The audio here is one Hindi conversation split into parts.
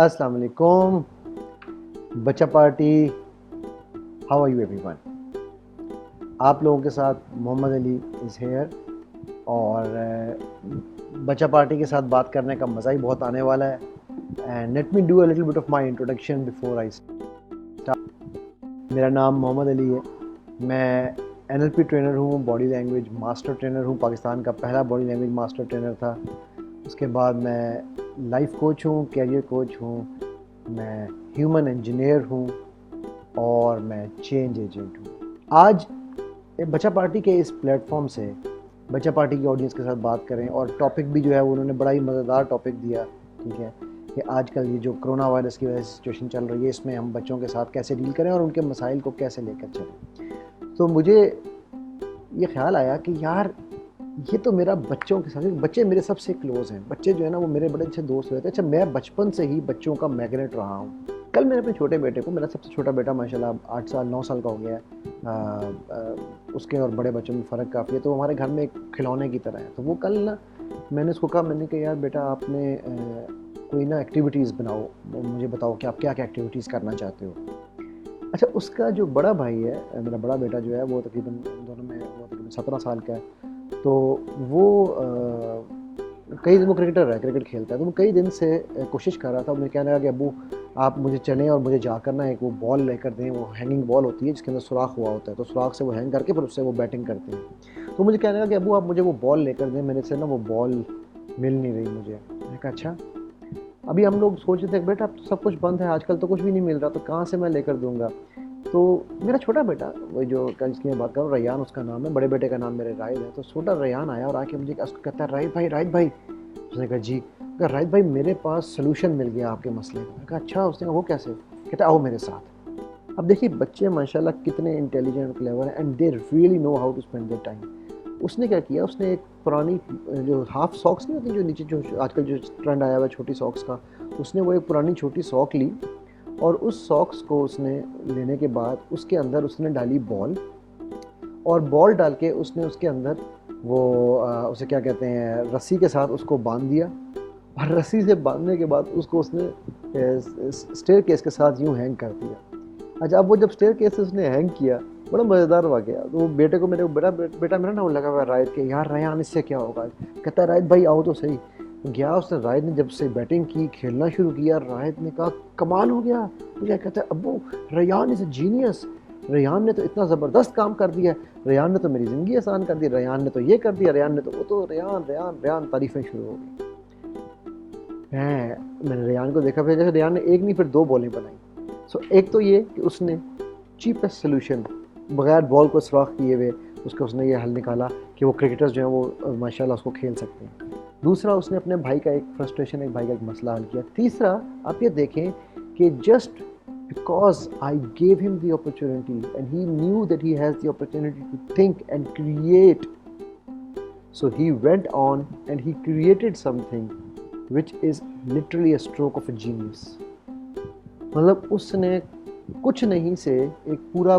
अस्सलाम वालेकुम बच्चा party. How are you everyone. आप लोगों के साथ मोहम्मद अली इज़ हेयर। और बच्चा पार्टी के साथ बात करने का मज़ा ही बहुत आने वाला है। And let me do a little bit of my introduction before I start. मेरा नाम मोहम्मद अली है। मैं एनएलपी ट्रेनर हूँ, बॉडी लैंग्वेज मास्टर ट्रेनर हूँ। पाकिस्तान का पहला बॉडी लैंग्वेज मास्टर ट्रेनर था। उसके बाद मैं लाइफ कोच हूँ, कैरियर कोच हूँ, मैं ह्यूमन इंजीनियर हूँ और मैं चेंज एजेंट हूँ। आज बच्चा पार्टी के इस प्लेटफॉर्म से बच्चा पार्टी की ऑडियंस के साथ बात करें। और टॉपिक भी जो है उन्होंने बड़ा ही मज़ेदार टॉपिक दिया, ठीक है, कि आजकल ये जो कोरोना वायरस की वजह से सिचुएशन चल रही है, इसमें हम बच्चों के साथ कैसे डील करें और उनके मसाइल को कैसे लेकर चलें। तो मुझे ये ख्याल आया कि यार ये तो मेरा बच्चों के साथ, बच्चे मेरे सबसे क्लोज़ हैं। बच्चे जो है ना वो मेरे बड़े अच्छे दोस्त हुए थे। अच्छा, मैं बचपन से ही बच्चों का मैग्नेट रहा हूँ। कल मैंने अपने छोटे बेटे को, मेरा सबसे छोटा बेटा माशाल्लाह 8 साल 9 साल का हो गया है, उसके और बड़े बच्चों में फ़र्क काफ़ी है, तो हमारे घर में एक खिलौने की तरह है। तो वो कल ना मैंने उसको कहा, मैंने कहा यार बेटा आपने कोई ना एक्टिविटीज़ बनाओ, मुझे बताओ कि आप क्या क्या एक्टिविटीज़ करना चाहते हो। अच्छा, उसका जो बड़ा भाई है, मेरा बड़ा बेटा जो है वो तकरीबन दोनों में वो तकरीबन 17 साल का है। तो वो कई दिन वो क्रिकेटर है, क्रिकेट खेलता है। तो वो कई दिन से कोशिश कर रहा था। मुझे कहने लगा कि अब्बू आप मुझे चलें और मुझे जाकर ना एक वो बॉल लेकर दें। वो हैंगिंग बॉल होती है जिसके अंदर सुराख हुआ होता है, तो सुराख से वो हैंग करके फिर उससे वो बैटिंग करते हैं। तो मुझे कहने लगा कि अब्बू आप मुझे वो बॉल लेकर दें, मेरे से ना वो बॉल मिल नहीं रही मुझे। मैंने कहा अच्छा। अभी हम लोग सोच रहे थे बेटा अब तो सब कुछ बंद है, आजकल तो कुछ भी नहीं मिल रहा, तो कहाँ से मैं लेकर दूंगा। तो मेरा छोटा बेटा, वो जो कल जिसकी मैं बात कर रहा हूँ, रैयान उसका नाम है, बड़े बेटे का नाम मेरे राहिद है। तो छोटा रैयान आया और आके मुझे उसको कहता है राहिद भाई। उसने कहा जी। कहा राहिद भाई मेरे पास सोल्यूशन मिल गया आपके मसले का। मैंने कहा अच्छा। उसने कहा वो कैसे। कहता आओ मेरे साथ। अब देखिए बच्चे माशाल्लाह कितने इंटेलिजेंट क्लेवर हैं and they really know how to spend their time. उसने क्या किया, उसने एक पुरानी जो हाफ सॉक्स नहीं होती जो नीचे जो आजकल जो ट्रेंड आया हुआ है छोटी सॉक्स का, उसने वो एक पुरानी छोटी सॉक ली और उस सॉक्स को उसने लेने के बाद उसके अंदर उसने डाली बॉल। और बॉल डाल के उसने उसके अंदर वो उसे क्या कहते हैं, रस्सी के साथ उसको बांध दिया। और रस्सी से बांधने के बाद उसको उसने स्टेयर केस के साथ यूं हैंग कर दिया। अच्छा, अब वो जब स्टेयर केस से उसने हैंग किया, बड़ा मज़ेदार वाक़या। तो बेटे को मेरे बेटा मेरा ना वो लगा हुआ रायद के, यार रैयान इससे क्या होगा। कहता है रायद भाई आओ तो सही। गया उसने, रायद ने जब से बैटिंग की, खेलना शुरू किया, रायद ने कहा कमाल हो गया। मुझे कहता है अब्बू Rayan is a genius, Rayan ने तो इतना ज़बरदस्त काम कर दिया, रैयान ने तो मेरी ज़िंदगी आसान कर दी, रैयान ने तो ये कर दिया, रैयान ने तो वो, तो रैयान रैयान रैयान तारीफ़ें शुरू हो गई। मैंने रैयान को देखा, फिर जैसे रैयान ने एक नहीं फिर दो बॉलें बनाई। सो एक तो ये कि उसने चीपेस्ट सोल्यूशन बगैर बॉल को सुराख किए हुए उसका उसने ये हल निकाला कि वो क्रिकेटर्स जो हैं वो माशाल्लाह उसको खेल सकते हैं। दूसरा, उसने अपने भाई का एक फ्रस्ट्रेशन, एक भाई का एक मसला हल किया। तीसरा, आप ये देखें कि just because I gave him the opportunity and he knew that he has the opportunity to think and create, so he went on and he created something which is literally a stroke of a genius. मतलब उसने कुछ नहीं से एक पूरा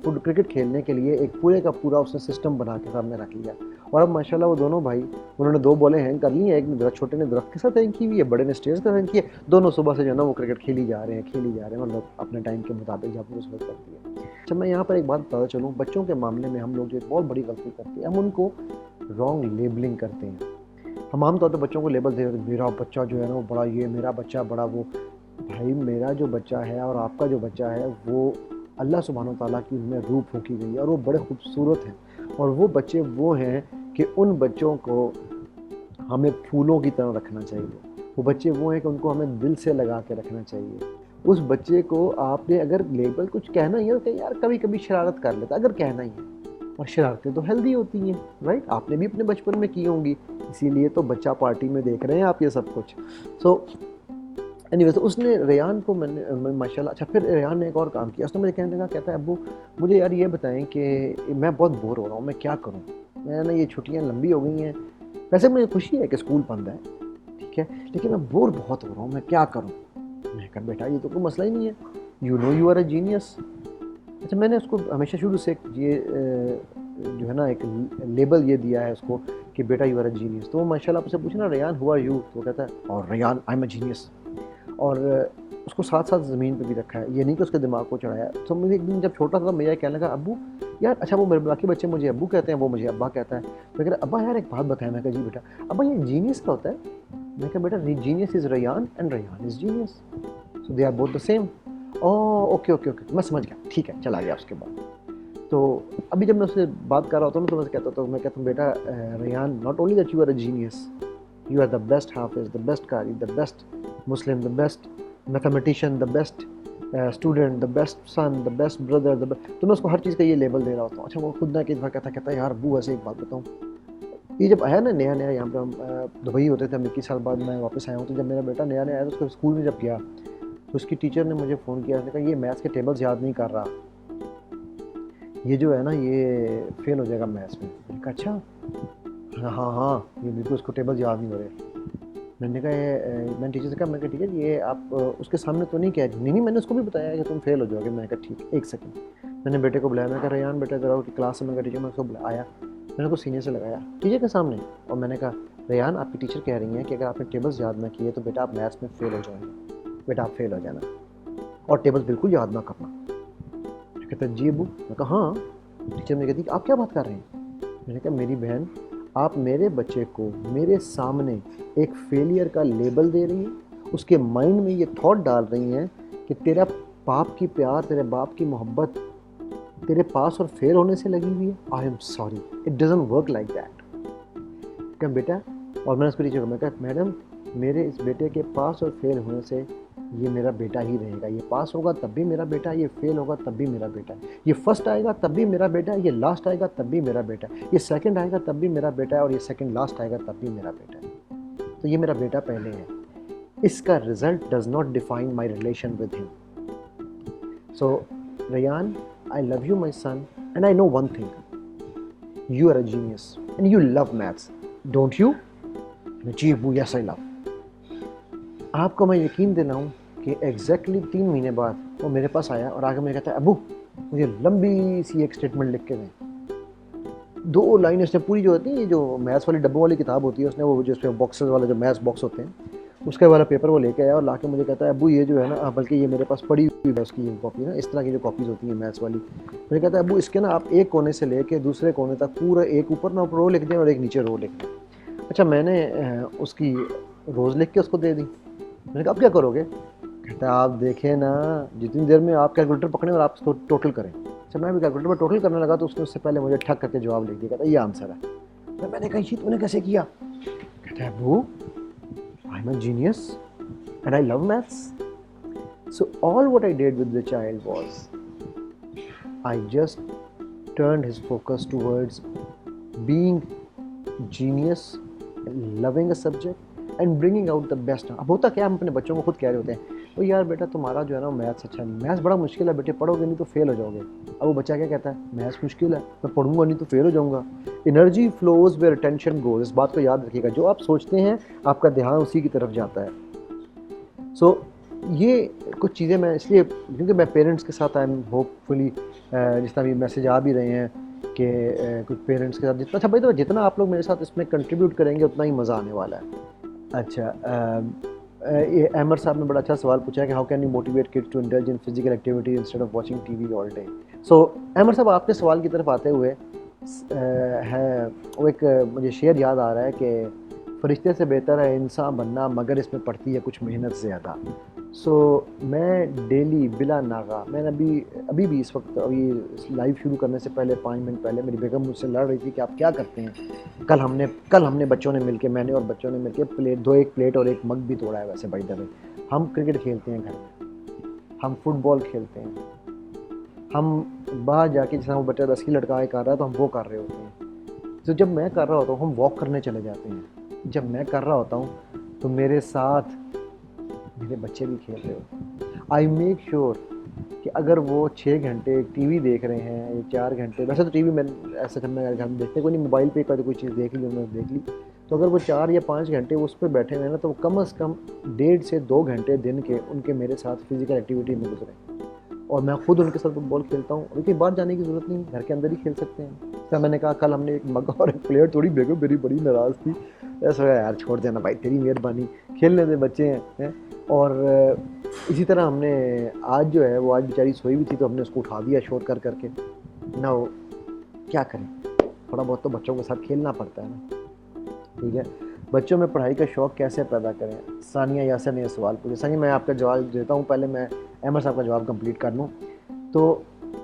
फुट क्रिकेट खेलने के लिए एक पूरे का पूरा उसने सिस्टम बना के सामने रख लिया। और अब माशाल्लाह वो दोनों भाई, उन्होंने दो बॉलें हैंग कर ली हैं, एक ने दरख्त, छोटे ने दरख्त के साथ हैंग की हुई है, बड़े ने स्टेज के साथ हैंग की है। दोनों सुबह से जो है ना वो क्रिकेट खेली जा रहे हैं, मतलब अपने टाइम के मुताबिक जब वो उसमें करती है। अच्छा, मैं यहाँ पर एक बात बताता चलूँ, बच्चों के मामले में हम लोग जो एक बहुत बड़ी गलती करते हैं, हम उनको रॉन्ग लेबलिंग करते हैं। हम आमतौर पर बच्चों को लेबल दे रहे, मेरा बच्चा जो है ना वो बड़ा ये, मेरा बच्चा बड़ा वो। भाई मेरा जो बच्चा है और आपका जो बच्चा है वो अल्लाह सुब्हानहू ताला की उनमें रूह फूंकी गई है और वो बड़े खूबसूरत हैं। और वो बच्चे वो हैं कि उन बच्चों को हमें फूलों की तरह रखना चाहिए। वो बच्चे वो हैं कि उनको हमें दिल से लगा के रखना चाहिए। उस बच्चे को आपने अगर लेबल कुछ कहना ही है तो यार कभी कभी शरारत कर लेता, अगर कहना ही है। और शरारतें तो हेल्दी होती हैं, राइट, आपने भी अपने बचपन में की होंगी, इसीलिए तो बच्चा पार्टी में देख रहे हैं आप ये सब कुछ। सो एनीवे, तो उसने रेयान को मैंने माशाल्लाह। अच्छा, फिर रेयान ने एक और काम किया। उसने मुझे कहने लगा, कहता है अब्बू मुझे यार ये बताएं कि मैं बहुत बोर हो रहा हूँ, मैं क्या करूँ। मैं ना ये छुट्टियाँ लंबी हो गई हैं, वैसे मुझे खुशी है कि स्कूल बंद है, ठीक है, लेकिन मैं बोर बहुत हो रहा हूँ, मैं क्या करूँ। मैं कहा बेटा ये तो कोई मसला ही नहीं है, you know you are a genius. अच्छा, मैंने उसको हमेशा शुरू से ये जो है ना एक लेबल ये दिया है उसको कि बेटा यू आर अ जीनियस। तो वो माशाल्लाह आपसे पूछे ना रेयान हुआ यू, तो कहता है और Rayan I am a genius. और उसको साथ साथ ज़मीन पे भी रखा है, ये नहीं कि उसके दिमाग को चढ़ाया। तो मुझे एक दिन जब छोटा था मैं ये कहने लगा, अब्बू यार, अच्छा वो मेरे बाकी बच्चे मुझे अब्बू कहते हैं, वो मुझे अब्बा कहता है। मैं कह रहा अब्बा यार एक बात बताएं। मैं कहा जी बेटा। अब्बा ये जीनियस क्या होता है? मैं कहा बेटा genius is Rayan and Rayan is genius, so they are both the same. Oh okay okay okay, मैं समझ गया, ठीक है, चला गया उसके बाद। तो अभी जब मैं उससे बात कर रहा होता हूँ तो मैं कहता हूँ बेटा Rayan, not only that you are a genius, you are the best hafiz, the best qari, the best Muslim, the best mathematician, the best student, the best son, the best brother, तो मैं उसको हर चीज़ का ये लेबल दे रहा होता हूँ। अच्छा वो खुद ना कि दफ़ा कहता यार अब्बू ऐसे एक बात बताऊँ, ये जब आया ना नया नया यहाँ पर हम दुबई होते थे, हम 21 साल बाद मैं वापस आया हूँ, तो जब मेरा बेटा नया नया आया तो उसको स्कूल में जब गया तो उसकी टीचर ने मुझे फ़ोन किया, उसने कहा ये मैथ्स के टेबल्स याद नहीं कर रहा, ये जो है ना ये फेल हो जाएगा मैथ्स में। मैंने कहा अच्छा, हाँ हाँ ये बिल्कुल उसको टेबल्स याद नहीं हो रहे। मैंने कहा मैंने टीचर से कहा, मैं कहा टीचर ये आप उसके सामने तो नहीं कह रही? नहीं मैंने उसको भी बताया कि तुम फेल हो जाओगे। मैंने कहा ठीक, एक सेकंड। मैंने बेटे को बुलाया, मैं कहा रेयान बेटा ज़रा उसकी क्लास में। मैं कहा टीचर, मैं उसको बुलाया, मैंने उसको सीने से लगाया टीचर के सामने, और मैंने कहा रेयान आपकी टीचर कह रही हैं कि अगर आपने टेबल्स याद ना किए तो बेटा आप मैथ्स में फेल हो जाएंगे, बेटा आप फेल हो जाना और टेबल्स बिल्कुल याद ना करना। कहता जी अबू। मैं कहा हाँ। टीचर ने कहती आप क्या बात कर रहे हैं? मैंने कहा मेरी बहन, आप मेरे बच्चे को मेरे सामने एक फेलियर का लेबल दे रही हैं, उसके माइंड में ये थॉट डाल रही हैं कि तेरा बाप की प्यार, तेरे बाप की मोहब्बत तेरे पास और फेल होने से लगी हुई है। I am sorry, it doesn't work like that. क्या बेटा, और मैंने उसको टीचर को मैं कहा मैडम मेरे इस बेटे के पास और फेल होने से ये मेरा बेटा ही रहेगा, ये पास होगा तब भी मेरा बेटा, ये फेल होगा तब भी मेरा बेटा, ये फर्स्ट आएगा तब भी मेरा बेटा, ये लास्ट आएगा तब भी मेरा बेटा, ये सेकंड आएगा तब भी मेरा बेटा है, और ये सेकंड लास्ट आएगा तब भी मेरा बेटा है। तो ये मेरा बेटा पहले है, इसका result does not define my relation with him. So Rayan, I love you my son, and I know one thing, you are a genius and you love maths, don't you? जी अबू, यस आई लव। आपको मैं यकीन दिलाऊं कि एग्जैक्टली 3 महीने बाद वो मेरे पास आया और आगे मुझे कहता है अबू मुझे लंबी सी एक स्टेटमेंट लिख के दें। 2 लाइन उसने पूरी जो होती है, ये जो मैथ्स वाली डब्बों वाली किताब होती है, उसने वो जो उसमें बॉक्सेस वाला जो मैथ्स बॉक्स होते हैं उसके वाला पेपर वो लेके आया और लाके मुझे कहता है अबू ये जो है ना, बल्कि ये मेरे पास पड़ी हुई है उसकी ये कॉपी ना, इस तरह की जो कॉपीज़ होती हैं मैथ्स वाली। मुझे कहता है अबू इसके ना आप एक कोने से लेके दूसरे कोने तक पूरा एक ऊपर ना रो लिख दें और एक नीचे रो लिख दें। अच्छा मैंने उसकी रोज़ लिख के उसको दे दी। मैंने कहा अब क्या करोगे? कहता है आप देखें ना, जितनी देर में आप कैलकुलेटर पकड़ें और आप उसको टोटल करें। अच्छा मैं भी कैलकुलेटर पर टोटल करने लगा तो उसने उससे पहले मुझे ठक करके जवाब लिख दिया, कहता ये आंसर है। मैंने कहा ये तूने कैसे किया? कहता है Abu I'm a genius and I love maths. So all what I did with the child was I just turned his focus towards being genius, loving a subject and bringing out the best. अब होता क्या, हम अपने बच्चों को खुद कह रहे होते हैं वो यार बेटा तुम्हारा जो है ना मैथ्स अच्छा नहीं, मैथ्स बड़ा मुश्किल है बेटे, पढ़ोगे नहीं तो फेल हो जाओगे। अब वो बच्चा क्या कहता है, मैथ्स मुश्किल है, मैं पढ़ूंगा नहीं तो फेल हो जाऊंगा। Energy flows where attention goes, इस बात को याद रखिएगा, जो आप सोचते हैं आपका ध्यान उसी की तरफ जाता है। सो ये कुछ चीज़ें मैं इसलिए, क्योंकि मैं पेरेंट्स के साथ आई एम होपफुली, जिस तरह भी मैसेज आ भी रहे हैं कि कुछ पेरेंट्स के साथ जितना, अच्छा भाई तो जितना आप लोग मेरे साथ इसमें कंट्रीब्यूट करेंगे उतना ही मज़ा आने वाला है। अच्छा ये अहमद साहब ने बड़ा अच्छा सवाल पूछा है कि how can you motivate kids to indulge in physical activity instead of watching TV all day. So Ahmad sahab आपके सवाल की तरफ आते हुए है वो एक मुझे शेर याद आ रहा है कि फरिश्ते से बेहतर है इंसान बनना मगर इसमें पड़ती है कुछ मेहनत ज़्यादा। सो मैं डेली बिला नागा, मैंने अभी भी इस वक्त अभी लाइव शुरू करने से पहले 5 मिनट पहले मेरी बेगम मुझसे लड़ रही थी कि आप क्या करते हैं। कल हमने बच्चों ने मिलके, मैंने और बच्चों ने मिलके एक प्लेट और एक मग भी तोड़ा है। वैसे भाई दबे हम क्रिकेट खेलते हैं घर में, हम फुटबॉल खेलते हैं, हम बाहर जाके जैसा वो बच्चा 10 की लड़का कर रहा है तो हम वो कर रहे होते हैं। तो जब मैं कर रहा होता हूँ हम वॉक करने चले जाते हैं। जब मैं कर रहा होता हूँ तो मेरे साथ मेरे बच्चे भी खेल रहे होते हैं। आई मेक श्योर कि अगर वो 6 घंटे टीवी देख रहे हैं या 4 घंटे, वैसे तो टीवी में ऐसा करना घर में देखते कोई नहीं, मोबाइल पे कोई चीज़ देख ली उन्होंने देख ली, तो अगर वो 4 या 5 घंटे उस पर बैठे हुए हैं ना तो कम से कम 1.5 से 2 घंटे दिन के उनके मेरे साथ फिजिकल एक्टिविटी में गुजरे। और मैं खुद उनके साथ फुटबॉल खेलता हूँ, उनके बाहर जाने की ज़रूरत नहीं, घर के अंदर ही खेल सकते हैं। तो मैंने कहा कल हमने एक मग और एक प्लेयर थोड़ी बेगम मेरी बड़ी नाराज़ थी, ऐसा यार छोड़ देना भाई तेरी मेहरबानी, खेलने दे बच्चे हैं। और इसी तरह हमने आज जो है वो आज बेचारी सोई हुई थी तो हमने उसको उठा दिया शोर कर करके ना। वो क्या करें, थोड़ा बहुत तो बच्चों के साथ खेलना पड़ता है ना। ठीक है, बच्चों में पढ़ाई का शौक़ कैसे पैदा करें? सानिया यासर ने सवाल पूछा। सानिया मैं आपका जवाब देता हूँ, पहले मैं अहमद साहब का जवाब कंप्लीट कर लूँ। तो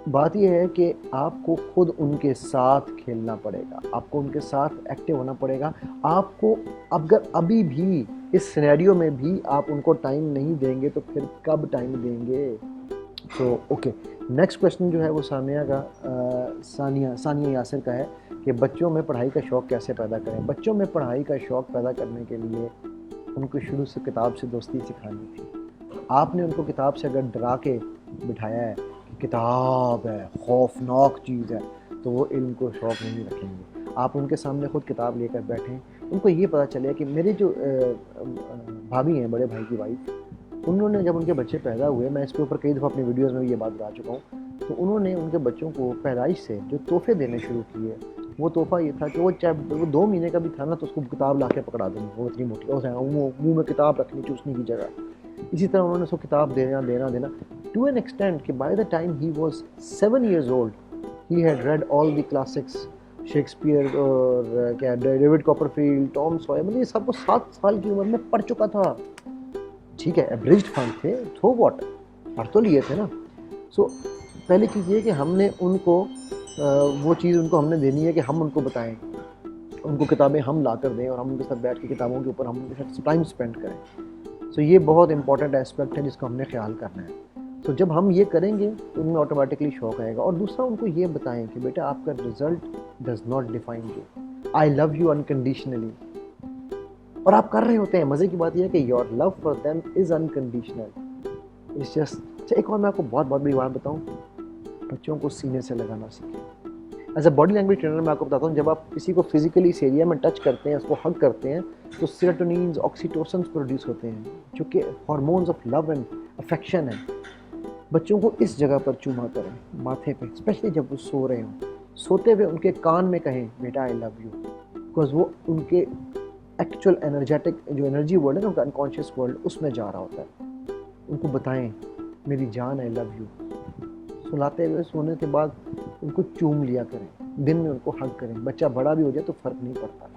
बात यह है कि आपको खुद उनके साथ खेलना पड़ेगा, आपको उनके साथ एक्टिव होना पड़ेगा। आपको अगर अभी भी इस सिनेरियो में भी आप उनको टाइम नहीं देंगे तो फिर कब टाइम देंगे? तो ओके, नेक्स्ट क्वेश्चन जो है वो सानिया यासर का है कि बच्चों में पढ़ाई का शौक़ कैसे पैदा करें? बच्चों में पढ़ाई का शौक़ पैदा करने के लिए उनको शुरू से किताब से दोस्ती सिखानी थी। आपने उनको किताब से अगर डरा के बिठाया है कि किताब है, खौफनाक चीज़ है, तो वो इल्म को शौक़ नहीं रखेंगे। आप उनके सामने खुद किताब लेकर बैठें, उनको ये पता चले कि मेरे जो भाभी हैं, बड़े भाई की वाइफ, उन्होंने जब उनके बच्चे पैदा हुए, मैं इसके ऊपर कई दफ़ा अपनी वीडियोज़ में भी ये बात बता चुका हूँ, तो उन्होंने उनके बच्चों को पैदाइश से जो तोहफ़े देने शुरू किए, वो तोहफ़ा ये था कि वो चाहे वो 2 महीने का भी था ना तो उसको किताब ला के पकड़ा देनी, वो इतनी मोटी, और मुँह में किताब रखनी चूसने की जगह। इसी तरह उन्होंने उसको किताब देना टू एन एक्सटेंट कि by the time he was 7 years old he had read all the classics, Shakespeare और क्या डेविड कॉपरफील्ड, टॉम सॉयर, मतलब ये सब वो 7 साल की उम्र में पढ़ चुका था। ठीक है, एब्रिज्ड फॉर्म थे, थो वॉट, पढ़ तो लिए थे ना। सो पहली चीज़ ये कि हमने उनको वो चीज़ उनको हमने देनी है कि हम उनको बताएं, उनको किताबें हम ला कर दें और हम उनके साथ बैठ के किताबों के ऊपर हम उनके साथ टाइम स्पेंड करें। सो ये बहुत इंपॉर्टेंट एस्पेक्ट है जिसका हमने ख्याल करना है। सो जब हम ये करेंगे तो उनमें ऑटोमेटिकली शौक़ आएगा। और दूसरा, उनको ये बताएं कि बेटा आपका result does not define you, I love you unconditionally. और आप कर रहे होते हैं, मज़े की बात यह है कि your love for them is unconditional, it's just. एक और मैं आपको बहुत बड़ी बात बताऊँ, बच्चों को सीने से लगाना सीखें। As a body language trainer मैं आपको बताता हूँ, जब आप किसी को फिजिकली इस एरिया में टच करते हैं, उसको हग करते हैं, तो सेरोटोनिन, ऑक्सीटोसिन प्रोड्यूस होते हैं जो कि hormones of love and affection है। बच्चों को इस जगह पर चूमा करें, माथे पे, स्पेशली जब वो सो रहे हों। सोते हुए उनके कान में कहें बेटा आई लव यू, बिकॉज वो उनके एक्चुअल एनर्जेटिक जो एनर्जी वर्ल्ड है ना, उनका अनकॉन्शियस वर्ल्ड, उसमें जा रहा होता है। उनको बताएं मेरी जान आई लव यू। सुलाते हुए सोने के बाद उनको चूम लिया करें, दिन में उनको हग करें। बच्चा बड़ा भी हो जाए तो फ़र्क नहीं पड़ता।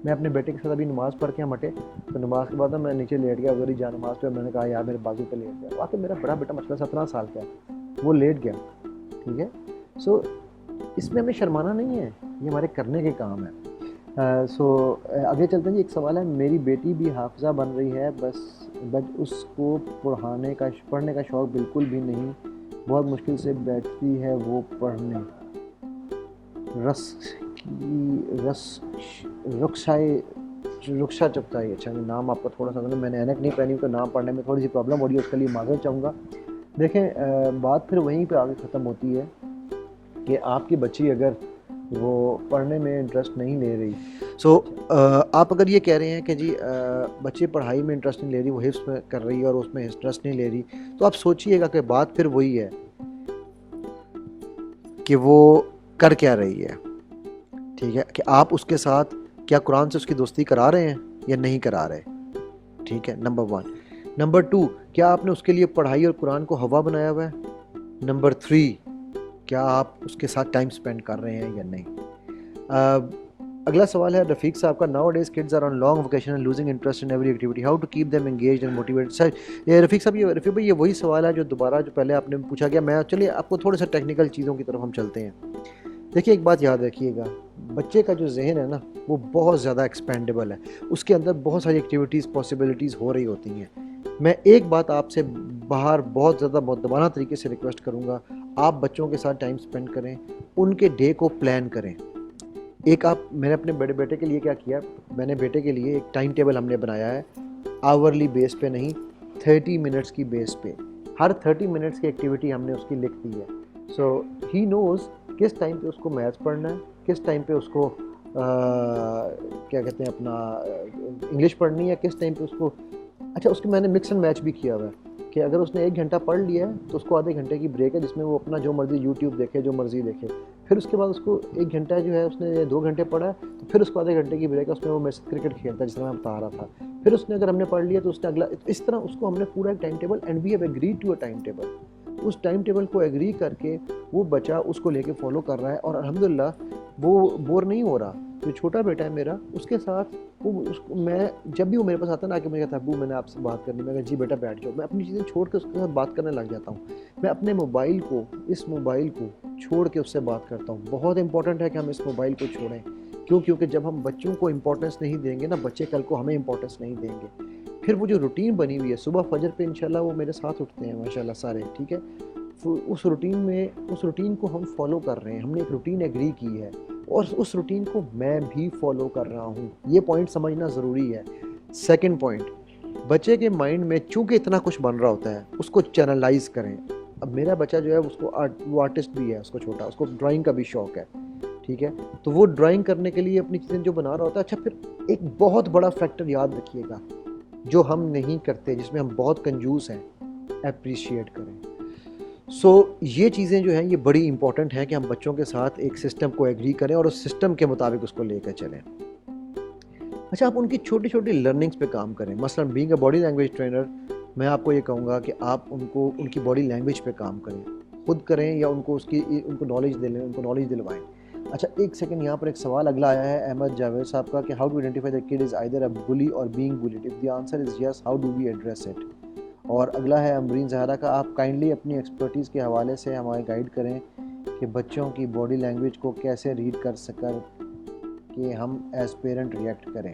मैं अपने बेटे के साथ अभी नमाज़ पढ़ के हम हटे, तो नमाज़ के बाद मैं नीचे लेट गया, अगर जा नमाज़ पे, मैंने कहा यार मेरे बाजू पे लेट गया। वाकई मेरा बड़ा बेटा मतलब 17 साल का, वो लेट गया। ठीक है, सो इसमें हमें शर्माना नहीं है, ये हमारे करने के काम है। आगे चलते हैं जी। एक सवाल है, मेरी बेटी भी हाफिज़ा बन रही है, बट उसको पढ़ने का शौक़ बिल्कुल भी नहीं, बहुत मुश्किल से बैठती है वो पढ़ने। रुखसा चुपताई, अच्छा नाम आपका थोड़ा सा, मैंने ऐनक नहीं पहनी तो नाम पढ़ने में थोड़ी सी प्रॉब्लम हो रही है, उसके लिए माज़रत चाहूँगा। देखें, बात फिर वहीं पे आगे ख़त्म होती है कि आपकी बच्ची अगर वो पढ़ने में इंटरेस्ट नहीं ले रही, आप अगर ये कह रहे हैं कि जी बच्चे पढ़ाई में इंटरेस्ट नहीं ले रही, वो हिफ्स में कर रही है और उसमें इंटरेस्ट नहीं ले रही, तो आप सोचिएगा कि बात फिर वही है कि वो कर क्या रही है। ठीक है, कि आप उसके साथ क्या कुरान से उसकी दोस्ती करा रहे हैं या नहीं करा रहे। ठीक है, नंबर 1। नंबर 2, क्या आपने उसके लिए पढ़ाई और कुरान को हवा बनाया हुआ है। नंबर 3, क्या आप उसके साथ टाइम स्पेंड कर रहे हैं या नहीं। अगला सवाल है रफ़ीक साहब का, nowadays kids are on long vacation and losing interest in every activity, how to keep them engaged and motivated. Sir ये रफ़ीक साहब, रफ़ीक भाई, ये वही सवाल है जो दोबारा जो पहले आपने पूछा गया। मैं चलिए आपको थोड़े से टेक्निकल चीज़ों की तरफ हम चलते हैं। देखिए, एक बात याद रखिएगा, बच्चे का जो जहन है ना वो बहुत ज़्यादा एक्सपेंडेबल है, उसके अंदर बहुत सारी एक्टिविटीज़ पॉसिबिलिटीज़ हो रही होती हैं। मैं एक बात आपसे बाहर बहुत ज़्यादा मुद्दबाना तरीके से रिक्वेस्ट करूँगा, आप बच्चों के साथ टाइम स्पेंड करें, उनके डे को प्लान करें। मैंने अपने बड़े बेटे के लिए क्या किया, मैंने बेटे के लिए एक टाइम टेबल हमने बनाया है, आवरली बेस पे नहीं, 30 मिनट्स की बेस पे। हर 30 मिनट्स की एक्टिविटी हमने उसकी लिख दी है। सो ही नोज़ किस टाइम पे उसको मैथ्स पढ़ना है, किस टाइम पे उसको क्या कहते हैं अपना इंग्लिश पढ़नी है, किस टाइम पे उसको। अच्छा, उसको मैंने मिक्स एंड मैच भी किया हुआ है कि अगर उसने 1 घंटा पढ़ लिया है तो उसको आधे घंटे की ब्रेक है जिसमें वो अपना जो मर्ज़ी यूट्यूब देखे, जो मर्ज़ी देखे। फिर उसके बाद उसको 1 घंटा जो है उसने 2 घंटे पढ़ा, तो फिर उसको आधे घंटे की ब्रेक है, उसमें वो मेरे से क्रिकेट खेलता है जिस तरह मैं बता रहा था। फिर उसने अगर हमने पढ़ लिया तो उसने अगला, इस तरह उसको हमने पूरा एक time table, and we have agreed to a time table. उस टाइम टेबल को एग्री करके वो बच्चा उसको लेके फॉलो कर रहा है, और अल्हम्दुलिल्लाह वो बोर नहीं हो रहा। जो छोटा बेटा है मेरा, उसके साथ वो उसको, मैं जब भी वो मेरे पास आता है ना, आके मुझे कहता है अब्बू मैंने आपसे बात करनी, मैं कहा जी बेटा बैठ जाओ, मैं अपनी चीज़ें छोड़ के उसके साथ बात करने लग जाता हूँ। मैं अपने मोबाइल को, इस मोबाइल को छोड़ के उससे बात करता हूँ। बहुत इंपॉर्टेंट है कि हम इस मोबाइल को छोड़ें। क्यों? क्योंकि जब हम बच्चों को इंपॉर्टेंस नहीं देंगे ना, बच्चे कल को हमें इंपॉर्टेंस नहीं देंगे। फिर वो जो रूटीन बनी हुई है, सुबह फजर पे इंशाल्लाह वो मेरे साथ उठते हैं माशाल्लाह सारे, ठीक है। उस रूटीन को हम फॉलो कर रहे हैं, हमने एक रूटीन एग्री की है, और उस रूटीन को मैं भी फॉलो कर रहा हूँ। ये पॉइंट समझना ज़रूरी है। सेकंड पॉइंट, बच्चे के माइंड में चूँकि इतना कुछ बन रहा होता है, उसको चैनलाइज करें। अब मेरा बच्चा जो है उसको वो आर्टिस्ट भी है, उसको छोटा, उसको ड्राइंग का भी शौक है, ठीक है। तो वो ड्राइंग करने के लिए अपनी चीज़ें जो बना रहा होता है। अच्छा, फिर एक बहुत बड़ा फैक्टर याद रखिएगा जो हम नहीं करते, जिसमें हम बहुत कंजूस हैं, अप्रिशिएट करें। ये चीज़ें जो हैं ये बड़ी इंपॉर्टेंट हैं कि हम बच्चों के साथ एक सिस्टम को एग्री करें और उस सिस्टम के मुताबिक उसको लेकर चलें। अच्छा, आप उनकी छोटी छोटी लर्निंग्स पे काम करें। मसलन being a body language trainer, मैं आपको ये कहूँगा कि आप उनकी बॉडी लैंग्वेज पे काम करें, खुद करें या उनको नॉलेज दिलवाएं। अच्छा, एक सेकंड, यहाँ पर एक सवाल अगला आया है अहमद जावेद साहब का कि how to identify the kid is either a bully और being bullied, if the answer is yes how do we address it. और अगला है अमरीन ज़हरा का, आप काइंडली अपनी एक्सपर्टीज़ के हवाले से हमारे गाइड करें कि बच्चों की बॉडी लैंग्वेज को कैसे रीड कर सकर कि हम एज पेरेंट रिएक्ट करें।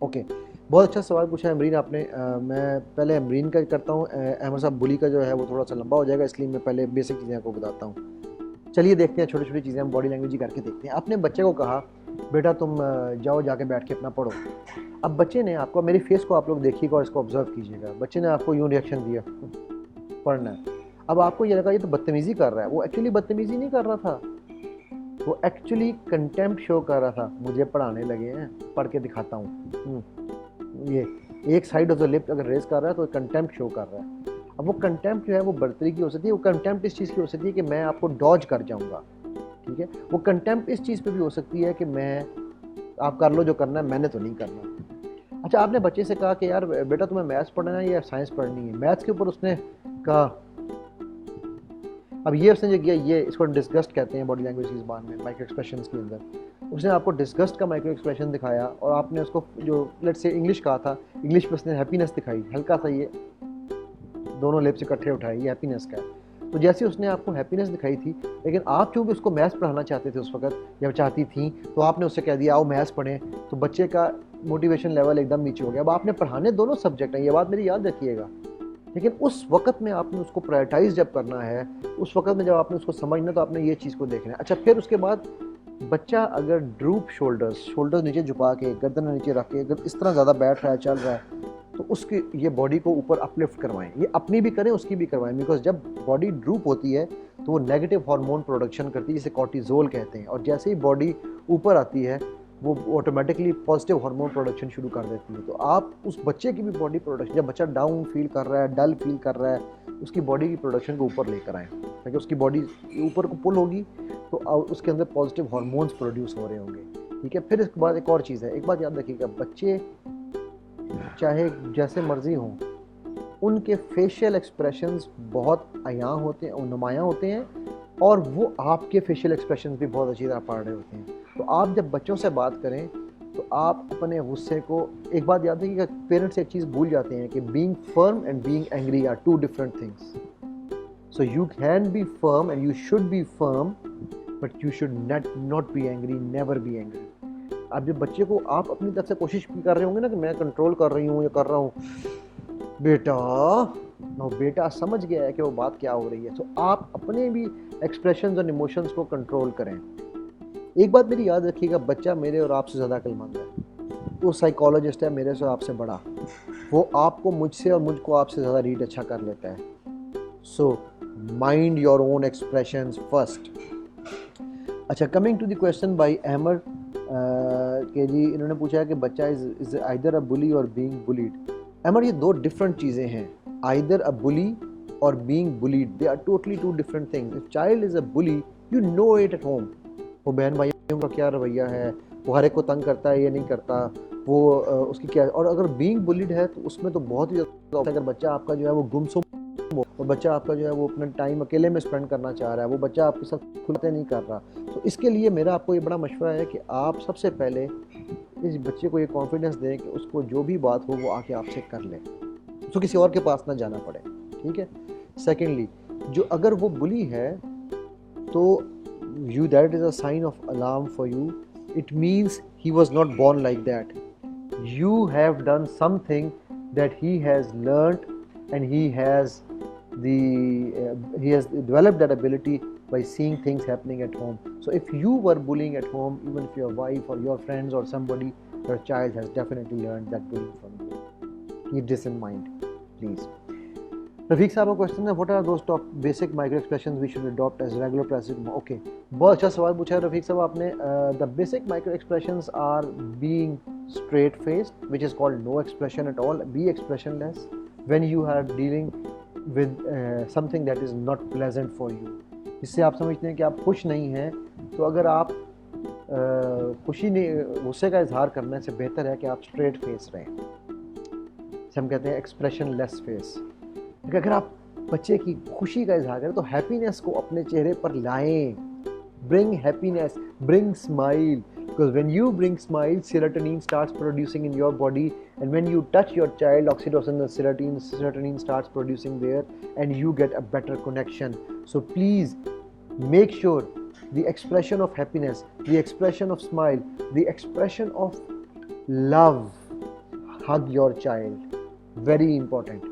ओके, बहुत अच्छा सवाल पूछा है अमरीन आपने। मैं पहले अमरीन का करता हूँ। अहमद साहब, बुली का जो है वो थोड़ा सा लंबा हो जाएगा, इसलिए मैं पहले बेसिक चीज़ें आपको बताता हूँ। चलिए देखते हैं, छोटी छोटी चीज़ें हम बॉडी लैंग्वेज ही करके देखते हैं। आपने बच्चे को कहा बेटा तुम जाओ जाके बैठ के अपना पढ़ो। अब बच्चे ने आपको, मेरी फेस को आप लोग देखिएगा और इसको ऑब्जर्व कीजिएगा, बच्चे ने आपको यूँ रिएक्शन दिया, पढ़ना है। अब आपको ये लगा ये तो बदतमीज़ी कर रहा है। वो एक्चुअली बदतमीज़ी नहीं कर रहा था, वो एक्चुअली कंटेम्प्ट शो कर रहा था। मुझे पढ़ाने लगे हैं, पढ़ के दिखाता हूँ। ये एक साइड ऑफ द लिप अगर रेज कर रहा है तो कंटेम्प्ट शो कर रहा है। अब वो कंटेम्प्ट जो है वो बर्तरी की हो सकती है, वो कंटेम्प्ट इस चीज़ की हो सकती है कि मैं आपको डॉज कर जाऊँगा, ठीक है। वो कंटेम्प्ट इस चीज़ पे भी हो सकती है कि मैं, आप कर लो जो करना है, मैंने तो नहीं करना। अच्छा, आपने बच्चे से कहा कि यार बेटा तुम्हें मैथ्स पढ़ना है या साइंस पढ़नी है। मैथ्स के ऊपर उसने कहा, अब ये उसने जो किया, ये इसको डिस्गस्ट कहते हैं बॉडी लैंग्वेज की ज़बान में, माइक्रो एक्सप्रेशंस के अंदर। उसने आपको डिस्गस्ट का माइक्रो एक्सप्रेशन दिखाया और आपने उसको जो लेट्स से इंग्लिश कहा था, इंग्लिश में उसने हैप्पीनेस दिखाई, हल्का सा ये दोनों लिप्स इकट्ठे उठाए, ये हैप्पीनेस का है। तो जैसे उसने आपको हैप्पीनेस दिखाई थी, लेकिन आप चूँकि उसको मैथ्स पढ़ाना चाहते थे उस वक्त, या चाहती थी, तो आपने उससे कह दिया आओ मैथ्स पढ़ें, तो बच्चे का मोटिवेशन लेवल एकदम नीचे हो गया। अब आपने पढ़ाने दोनों सब्जेक्ट हैं, ये बात मेरी याद रखिएगा, लेकिन उस वक्त में आपने उसको प्रायोरिटाइज जब करना है, उस वक्त में जब आपने उसको समझना, तो आपने ये चीज़ को देखना है। अच्छा, फिर उसके बाद बच्चा अगर ड्रूप शोल्डर्स नीचे झुका के, गर्दन नीचे रख के अगर इस तरह ज़्यादा बैठ रहा है, चल रहा है, तो उसकी ये बॉडी को ऊपर अपलिफ्ट करवाएं। ये अपनी भी करें, उसकी भी करवाएं, बिकॉज जब बॉडी ड्रूप होती है तो वो नेगेटिव हार्मोन प्रोडक्शन करती है, जिसे कॉर्टिजोल कहते हैं, और जैसे ही बॉडी ऊपर आती है वो ऑटोमेटिकली पॉजिटिव हार्मोन प्रोडक्शन शुरू कर देती है। तो आप उस बच्चे की भी बॉडी प्रोडक्शन, जब बच्चा डाउन फील कर रहा है, डल फील कर रहा है, उसकी बॉडी की प्रोडक्शन को ऊपर लेकर आएँ, ताकि उसकी बॉडी ऊपर को पुल होगी तो उसके अंदर पॉजिटिव हार्मोन्स प्रोड्यूस हो रहे होंगे, ठीक है। फिर इसके बाद एक और चीज़ है, एक बात याद रखिएगा, बच्चे चाहे जैसे मर्जी हों, उनके फेशियल एक्सप्रेशंस बहुत अयां होते हैं और नुमायाँ होते हैं, और वो आपके फेशियल एक्सप्रेशंस भी बहुत अच्छी तरह पढ़ रहे होते हैं। तो आप जब बच्चों से बात करें तो आप अपने गुस्से को, एक बात याद रखिएगा, पेरेंट्स एक चीज़ भूल जाते हैं कि being firm and being angry are two different things. So you can be firm and you should be firm, but you should not be angry, never be angry. अब जब बच्चे को आप अपनी तरफ से कोशिश भी कर रहे होंगे ना कि मैं कंट्रोल कर रही हूँ या कर रहा हूँ, बेटा समझ गया है कि वो बात क्या हो रही है। तो आप अपने भी एक्सप्रेशंस और इमोशंस को कंट्रोल करें। एक बात मेरी याद रखिएगा, बच्चा मेरे और आपसे ज़्यादा अक्लमंद है, वो साइकोलॉजिस्ट है मेरे से आपसे बड़ा, वो आपको मुझसे और मुझको आपसे ज़्यादा रीड अच्छा कर लेता है। So mind your own expressions first. अच्छा, coming to the question by Ahmad के जी, इन्होंने पूछा है कि बच्चा इज आइदर अ बुली और बीइंग बुलीड। अहमद, ये दो डिफरेंट चीज़ें हैं, आइदर अ बुली और being bullied, they are totally two different things. If child is a bully, you know it at home. वो बहन भाइयों का क्या रवैया है, वो हर एक को तंग करता है, ये नहीं करता, वो उसकी क्या। और अगर बीइंग बुलिड है तो उसमें तो बहुत ही ज़्यादा, अगर बच्चा आपका जो है वो गुमसुम हो, और बच्चा आपका जो है वो अपना टाइम अकेले में स्पेंड करना चाह रहा है, वो बच्चा आपके साथ खुलते नहीं कर रहा, तो इसके लिए मेरा आपको ये बड़ा मशवरा है कि आप सबसे पहले इस बच्चे को ये कॉन्फिडेंस दें कि उसको जो भी बात हो वो आके आपसे कर ले, उसको किसी और के पास ना जाना पड़े, ठीक है। सेकेंडली, जो अगर वो बुली है तो you, that is a sign of alarm for you. It means he was not born like that. You have done something that he has learnt, and he has developed that ability by seeing things happening at home. So if you were bullying at home, even if your wife or your friends or somebody, your child has definitely learned that bullying from you. Keep this in mind, please. Rafiq साहब का क्वेश्चन है, what are those top basic micro expressions we should adopt as regular practice. Okay, बहुत अच्छा सवाल पूछा है रफीक साहब आपने। The basic micro expressions are being straight faced, which is called no expression at all, be expressionless when you are dealing with something that is not pleasant for you. इससे आप समझते हैं कि आप खुश नहीं हैं, तो अगर आप खुशी नहीं, गुस्से का इजहार करने से बेहतर है कि आप स्ट्रेट फेस रहें। हम कहते हैं एक्सप्रेशन लेस फेस। अगर आप बच्चे की खुशी का इजहार करें तो हैप्पीनेस को अपने चेहरे पर लाएं। Bring happiness, bring smile, because when you bring smile, serotonin starts producing in your body, and when you touch your child, oxytocin and serotonin starts producing there, and you get a better connection. So please make sure the expression of happiness, the expression of smile, the expression of love, hug your child, very important.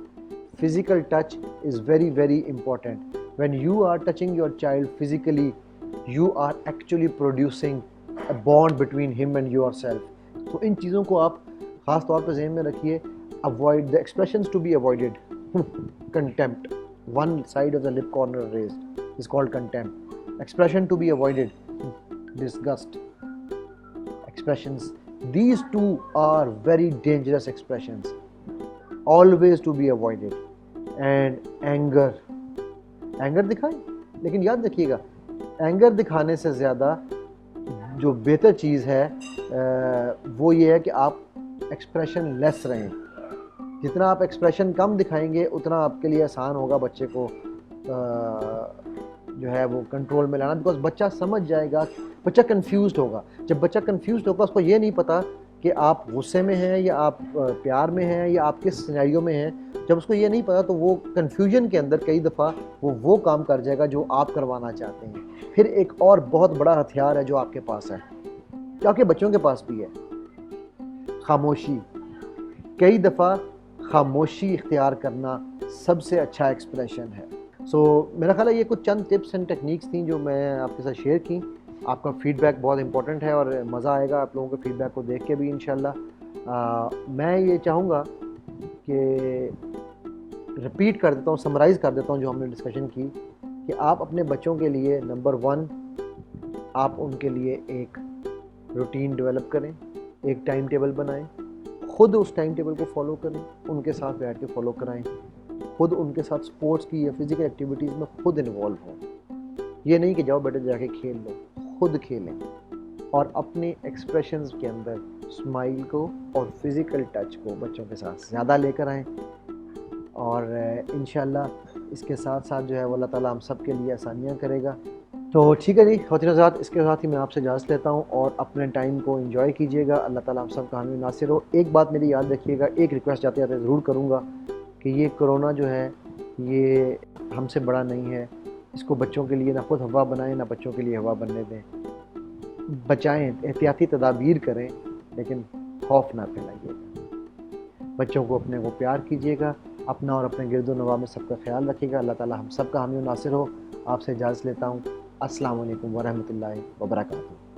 Physical touch is very, very important. When you are touching your child physically, you are actually producing a bond between him and yourself. तो इन चीज़ों को आप ख़ास तौर पर ज़हन में रखिए। Avoid the expressions to be avoided. Contempt, one side of the lip corner raised, is called contempt. Expression to be avoided, disgust. Expressions, these two are very dangerous expressions, always to be avoided. And anger दिखाएं, लेकिन याद रखिएगा एंगर दिखाने से ज़्यादा जो बेहतर चीज़ है वो ये है कि आप एक्सप्रेशन लेस रहें। जितना आप एक्सप्रेशन कम दिखाएंगे उतना आपके लिए आसान होगा बच्चे को जो है वो कंट्रोल में लाना, बिकॉज बच्चा समझ जाएगा, बच्चा कंफ्यूज्ड होगा। जब बच्चा कंफ्यूज्ड होगा उसको ये नहीं पता कि आप गुस्से में हैं या आप प्यार में हैं या आप किस सिनेरियो में हैं। जब उसको ये नहीं पता तो वो कन्फ्यूजन के अंदर कई दफ़ा वो काम कर जाएगा जो आप करवाना चाहते हैं। फिर एक और बहुत बड़ा हथियार है जो आपके पास है, जो आपके बच्चों के पास भी है, खामोशी। कई दफ़ा खामोशी इख्तियार करना सबसे अच्छा एक्सप्रेशन है। मेरा ख्याल है ये कुछ चंद टिप्स एंड टेक्निक्स थी जो मैं आपके साथ शेयर की। आपका फीडबैक बहुत इंपॉर्टेंट है और मज़ा आएगा आप लोगों के फीडबैक को देख के भी इंशाल्लाह। मैं ये चाहूँगा कि रिपीट कर देता हूँ, समराइज़ कर देता हूँ जो हमने डिस्कशन की, कि आप अपने बच्चों के लिए नंबर 1 आप उनके लिए एक रूटीन डेवलप करें, एक टाइम टेबल बनाएं, ख़ुद उस टाइम टेबल को फॉलो करें, उनके साथ बैठ के फॉलो कराएं, ख़ुद उनके साथ स्पोर्ट्स की या फिज़िकल एक्टिविटीज़ में ख़ुद इन्वॉल्व हों। ये नहीं कि जाओ बेटे जाके खेल लो, खुद खेलें और अपने एक्सप्रेशंस के अंदर स्माइल को और फिज़िकल टच को बच्चों के साथ ज़्यादा लेकर आएँ। और इंशाल्लाह इसके साथ साथ जो है वो अल्लाह ताला हम सब के लिए आसानियाँ करेगा। तो ठीक है जी, ख़वातीन हज़रात, इसके साथ ही मैं आपसे इजाज़त लेता हूँ और अपने टाइम को एंजॉय कीजिएगा। अल्लाह ताला हम सब का हामी नासिर हो। एक बात मेरी याद रखिएगा, एक रिक्वेस्ट जाते जाते ज़रूर करूँगा कि ये कोरोना जो है ये हमसे बड़ा नहीं है। इसको बच्चों के लिए ना खुद हवा बनाएं ना बच्चों के लिए हवा बनने दें। बचाएं, एहतियाती तदाबीर करें, लेकिन खौफ ना फैलाइएगा। बच्चों को अपने को प्यार कीजिएगा, अपना और अपने गिरदो नवा में सबका ख्याल रखिएगा। अल्लाह ताला हम सब का हामी नासिर हो। आपसे इजाज़त लेता हूँ। अस्सलाम वालेकुम वरहमतुल्लाहि वबरकातुहू।